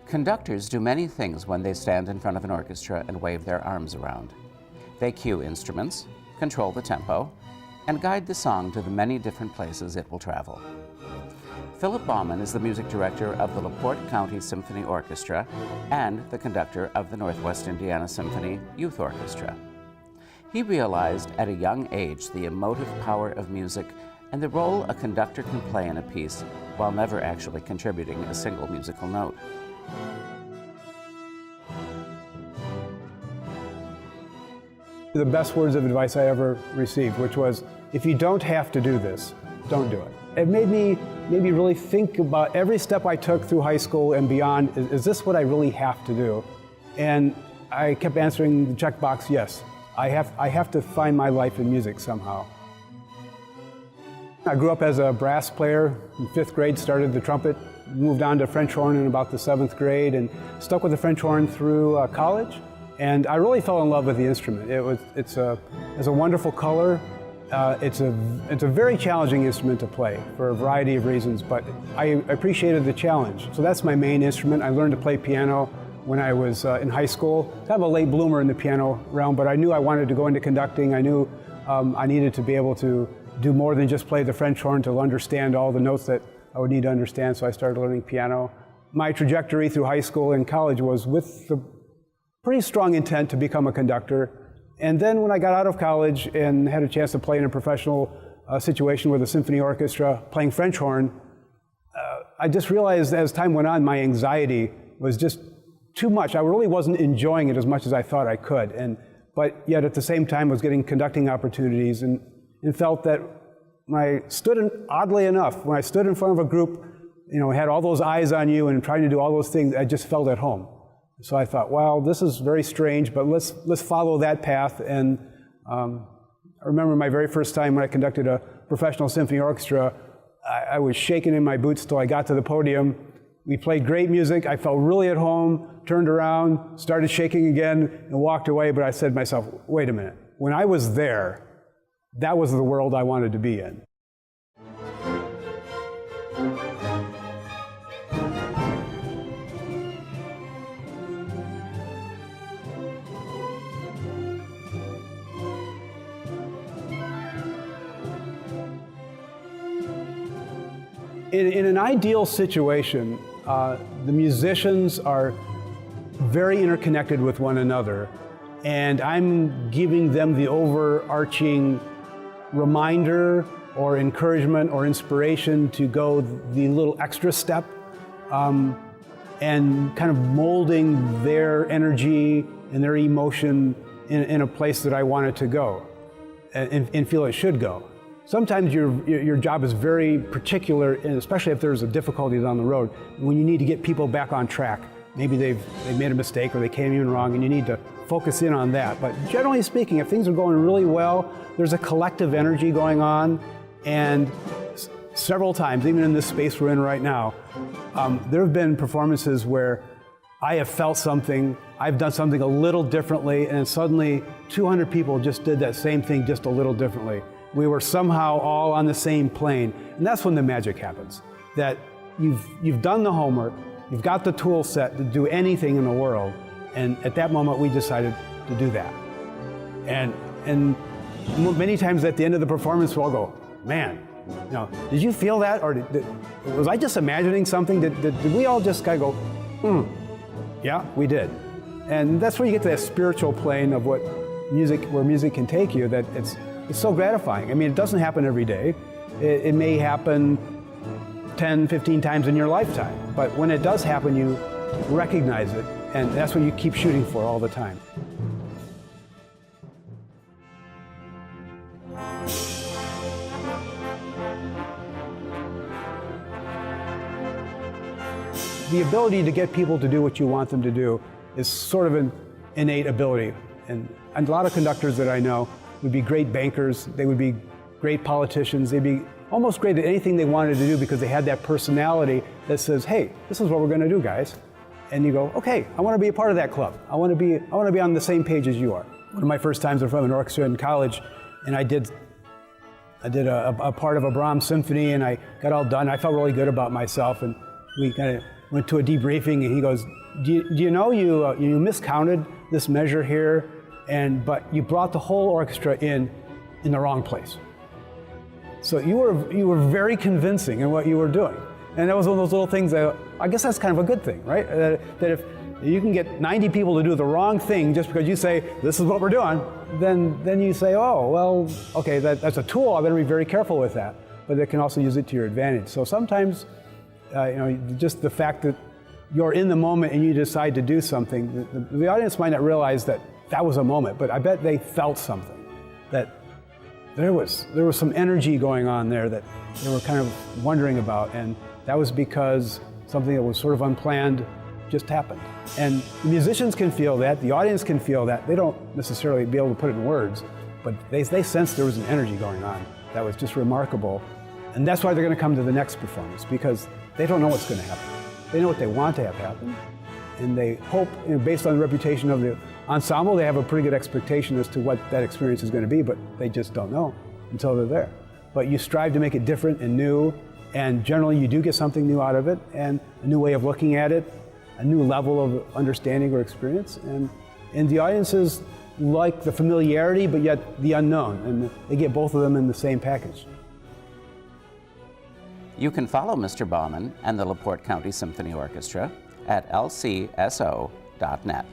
Conductors do many things when they stand in front of an orchestra and wave their arms around. They cue instruments, control the tempo, and guide the song to the many different places it will travel. Philip Bauman is the music director of the LaPorte County Symphony Orchestra and the conductor of the Northwest Indiana Symphony Youth Orchestra. He realized at a young age the emotive power of music and the role a conductor can play in a piece while never actually contributing a single musical note. The best words of advice I ever received, which was, if you don't have to do this, don't do it. It made me really think about every step I took through high school and beyond. Is this what I really have to do? And I kept answering the checkbox, yes. I have to find my life in music somehow. I grew up as a brass player. In 5th grade, started the trumpet, moved on to French horn in about the 7th grade, and stuck with the French horn through college. And I really fell in love with the instrument. It's a wonderful color. It's a very challenging instrument to play for a variety of reasons, but I appreciated the challenge. So that's my main instrument. I learned to play piano when I was in high school. Kind of a late bloomer in the piano realm, but I knew I wanted to go into conducting. I knew I needed to be able to do more than just play the French horn, to understand all the notes that I would need to understand, so I started learning piano. My trajectory through high school and college was with the pretty strong intent to become a conductor. And then when I got out of college and had a chance to play in a professional situation with a symphony orchestra, playing French horn, I just realized as time went on, my anxiety was just too much. I really wasn't enjoying it as much as I thought I could. But yet at the same time was getting conducting opportunities and felt that oddly enough, when I stood in front of a group, had all those eyes on you and trying to do all those things, I just felt at home. So I thought, wow, this is very strange, but let's follow that path. And I remember my very first time when I conducted a professional symphony orchestra, I was shaking in my boots till I got to the podium. We played great music. I felt really at home, turned around, started shaking again, and walked away. But I said to myself, wait a minute. When I was there, that was the world I wanted to be in. In an ideal situation, the musicians are very interconnected with one another, and I'm giving them the overarching reminder or encouragement or inspiration to go the little extra step, and kind of molding their energy and their emotion in a place that I want it to go and feel it should go. Sometimes your job is very particular, and especially if there's a difficulty down the road, when you need to get people back on track. Maybe they've made a mistake or they came in wrong, and you need to focus in on that. But generally speaking, if things are going really well, there's a collective energy going on, and several times, even in this space we're in right now, there have been performances where I have felt something, I've done something a little differently, and suddenly 200 people just did that same thing just a little differently. We were somehow all on the same plane, and that's when the magic happens. That you've done the homework, you've got the tool set to do anything in the world, and at that moment we decided to do that. And many times at the end of the performance we'll go, man, did you feel that, or was I just imagining something? Did we all just kind of go, yeah, we did. And that's where you get to that spiritual plane of where music can take you, that it's so gratifying. I mean, it doesn't happen every day. It may happen 10, 15 times in your lifetime. But when it does happen, you recognize it, and that's what you keep shooting for all the time. The ability to get people to do what you want them to do is sort of an innate ability. And a lot of conductors that I know would be great bankers, they would be great politicians, they'd be almost great at anything they wanted to do because they had that personality that says, hey, this is what we're going to do, guys. And you go, okay, I want to be a part of that club. I want to be on the same page as you are. One of my first times in front of an orchestra in college, and I did a part of a Brahms symphony, and I got all done. I felt really good about myself, and we kind of went to a debriefing, and he goes, do you know you miscounted this measure here, but you brought the whole orchestra in the wrong place. So you were very convincing in what you were doing. And that was one of those little things that, I guess that's kind of a good thing, right? That if you can get 90 people to do the wrong thing just because you say, this is what we're doing, then you say, oh, well, okay, that's a tool, I better be very careful with that. But they can also use it to your advantage. So sometimes, just the fact that you're in the moment and you decide to do something, the audience might not realize that was a moment, but I bet they felt something, that there was some energy going on there that they were kind of wondering about, and that was because something that was sort of unplanned just happened. And the musicians can feel that, the audience can feel that. They don't necessarily be able to put it in words, but they sense there was an energy going on that was just remarkable. And that's why they're going to come to the next performance, because they don't know what's going to happen. They know what they want to have happen, and they hope, based on the reputation of the ensemble, they have a pretty good expectation as to what that experience is going to be, but they just don't know until they're there. But you strive to make it different and new, and generally you do get something new out of it, and a new way of looking at it, a new level of understanding or experience, and the audiences like the familiarity, but yet the unknown, and they get both of them in the same package. You can follow Mr. Bauman and the LaPorte County Symphony Orchestra at lcso.net.